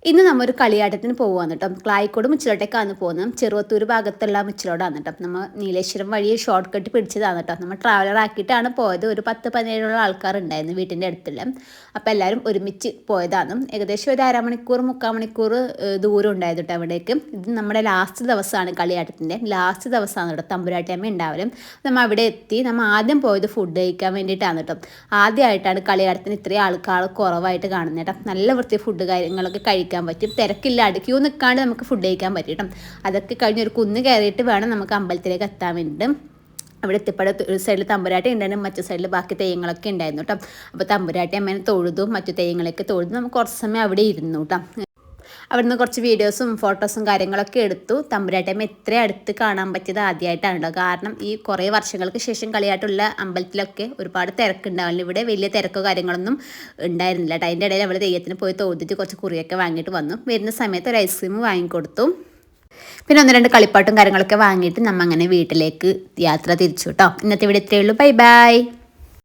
ഇന്ന് നമ്മൾ ഒരു കളിയാട്ടത്തിന് പോകുകയാണ് കേട്ടോ. ക്ലായിക്കോട് മുച്ചിലോട്ടേക്കാണ് പോകുന്നത്. ചെറുവത്തൂർ ഭാഗത്തുള്ള മുച്ചിലോടാണ് കേട്ടോ. നമ്മൾ നീലേശ്വരം വഴി ഷോർട്ട് കട്ട് പിടിച്ചതാണ് കേട്ടോ. നമ്മൾ ട്രാവലർ ആക്കിയിട്ടാണ് പോയത്. ഒരു 10-17 ആൾക്കാരുണ്ടായിരുന്നു വീട്ടിൻ്റെ അടുത്തുള്ള. അപ്പോൾ എല്ലാവരും ഒരുമിച്ച് പോയതാണ്. ഏകദേശം ഒരു അരമണിക്കൂർ 3/4 മണിക്കൂർ ദൂരം ഉണ്ടായിരുന്നു കേട്ടോ അവിടേക്ക്. ഇത് നമ്മുടെ ലാസ്റ്റ് ദിവസമാണ് കളിയാട്ടത്തിൻ്റെ. ലാസ്റ്റ് ദിവസമാണ് കേട്ടോ തമ്പുരാട്ടിയമ്മ ഉണ്ടാവലും. നമ്മൾ അവിടെ എത്തി. നമ്മൾ ആദ്യം പോയത് ഫുഡ് കഴിക്കാൻ വേണ്ടിയിട്ടാണ് കേട്ടോ. ആദ്യമായിട്ടാണ് കളിയാട്ടത്തിന് ഇത്രയും ആൾക്കാർ കുറവായിട്ട് കാണുന്നത് കേട്ടോ. നല്ല വൃത്തി ഫുഡ് കാര്യങ്ങളൊക്കെ കഴിക്കാൻ പറ്റും. തിരക്കില്ലാണ്ട് ക്യൂ നിൽക്കാണ്ട് നമുക്ക് ഫുഡ് കഴിക്കാൻ പറ്റും. അതൊക്കെ കഴിഞ്ഞ് ഒരു കുന്ന് കയറിയിട്ട് വേണം നമുക്ക് അമ്പലത്തിലേക്ക് എത്താൻ വേണ്ടിയിട്ട്. അവിടെ എത്തിപ്പെടെ ഒരു സൈഡിൽ തമ്പുരാട്ടി ഉണ്ടായിരുന്നു, മറ്റു സൈഡിൽ ബാക്കി തെയ്യങ്ങളൊക്കെ ഉണ്ടായിരുന്നു കേട്ടോ. അപ്പോൾ തമ്പുരാട്ടി അമ്മേനെ തൊഴുതും മറ്റു തെയ്യങ്ങളൊക്കെ തൊഴുതും നമുക്ക് കുറച്ച് സമയം അവിടെ ഇരുന്നു കേട്ടോ. അവിടുന്ന് കുറച്ച് വീഡിയോസും ഫോട്ടോസും കാര്യങ്ങളൊക്കെ എടുത്തു. തമ്പുരാട്ടിയമ്മ ഇത്രയും അടുത്ത് കാണാൻ പറ്റിയത് ആദ്യമായിട്ടാണല്ലോ. കാരണം ഈ കുറേ വർഷങ്ങൾക്ക് ശേഷം കളിയായിട്ടുള്ള അമ്പലത്തിലൊക്കെ ഒരുപാട് തിരക്കുണ്ടാവില്ല. ഇവിടെ വലിയ തിരക്കോ കാര്യങ്ങളൊന്നും ഉണ്ടായിരുന്നില്ല കേട്ടോ. അതിൻ്റെ ഇടയിൽ അവൾ തെയ്യത്തിന് പോയി തോന്നിട്ട് കുറച്ച് കുറിയൊക്കെ വാങ്ങിയിട്ട് വന്നു. വരുന്ന സമയത്ത് ഒരു ഐസ്ക്രീം വാങ്ങിക്കൊടുത്തു. പിന്നെ 1-2 കളിപ്പാട്ടും കാര്യങ്ങളൊക്കെ വാങ്ങിയിട്ട് നമ്മൾ അങ്ങനെ വീട്ടിലേക്ക് യാത്ര തിരിച്ചു കേട്ടോ. ഇന്നത്തെ ഇവിടെ ഇത്രയേ ഉള്ളൂ. Bye bye.